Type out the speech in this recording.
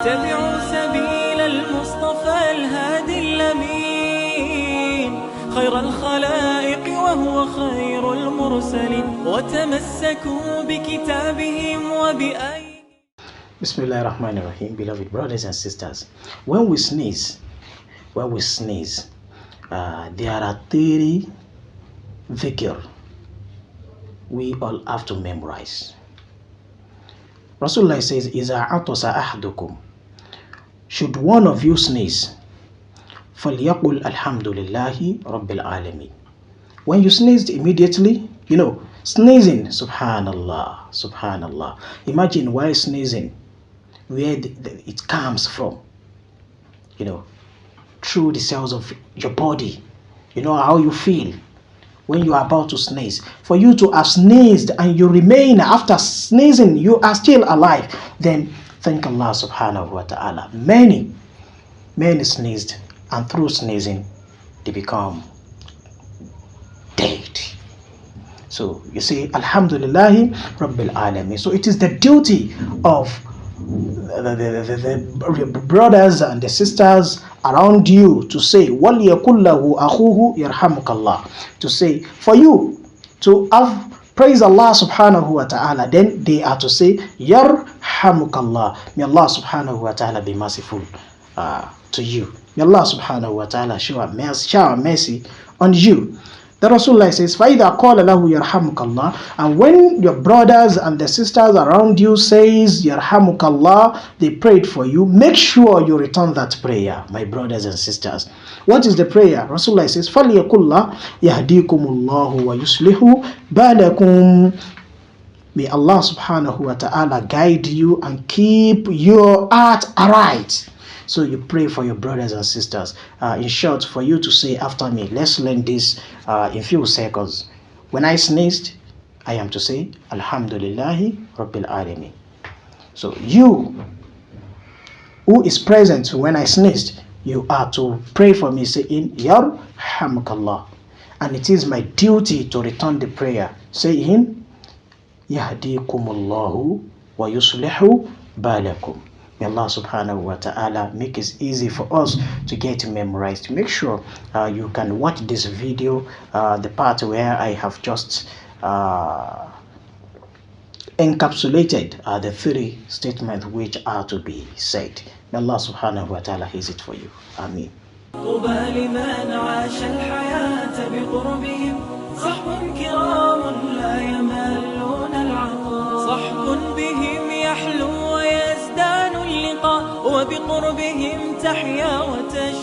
اتبعوا سبيل المصطفى الهادي الأمين خير الخلائق وهو خير المرسلين وتمسكوا بكتابهم وبآياتهم. Bismillah ar-Rahman ar-Rahim. Beloved brothers and sisters, when we sneeze, there are 3 dhikr we all have to memorize. Rasulullah says, إِذَا عَطَسَ أَحْدُكُمْ, should one of you sneeze, فَلْيَقُلْ الْحَمْدُ لِلَّهِ رَبِّ الْعَالَمِينَ. When you sneezed immediately, sneezing, subhanallah, subhanallah. Imagine while sneezing, where it comes from, through the cells of your body. You know how you feel when you are about to sneeze. For you to have sneezed and you remain after sneezing, you are still alive, then thank Allah subhanahu wa ta'ala. Many sneezed, and through sneezing, they become dead. So you say, Alhamdulillahi Rabbil Alameen. So it is the duty of the brothers and the sisters around you to say, وَلْيَقُلْ لَهُ أَخُوهُ يَرْحَمُكَ اللَّهُ, to say, for you to have praise Allah subhanahu wa ta'ala, then they are to say, يَرْحَمُكَ اللَّهُ, may Allah subhanahu wa ta'ala be merciful to you. May Allah subhanahu wa ta'ala shower mercy on you. The Rasulullah says, فَإِذَا قَالَ لَهُ يَرْحَمُكَ اللَّهُ, and when your brothers and the sisters around you says, يَرْحَمُكَ اللَّهُ, they prayed for you, make sure you return that prayer, my brothers and sisters. What is the prayer? Rasulullah says, فَلْيَقُلْ اللَّهُ يَهْدِيكُمُ اللَّهُ وَيُصْلِحُ بَالَكُمْ. May Allah subhanahu wa ta'ala guide you and keep your heart aright. So you pray for your brothers and sisters. In short, for you to say after me, let's learn this in few seconds. When I sneezed, I am to say, Alhamdulillahi Rabbil Alameen. So you who is present when I sneezed, you are to pray for me, saying, Yarhamukallah. And it is my duty to return the prayer, saying, Yahdikumullahu wa yuslihu balakum. May Allah subhanahu wa ta'ala make it easy for us to get memorized. Make sure you can watch this video, the part where I have just encapsulated the 3 statements which are to be said. May Allah subhanahu wa ta'ala ease it for you. Ameen. وبقربهم تحيا وتجد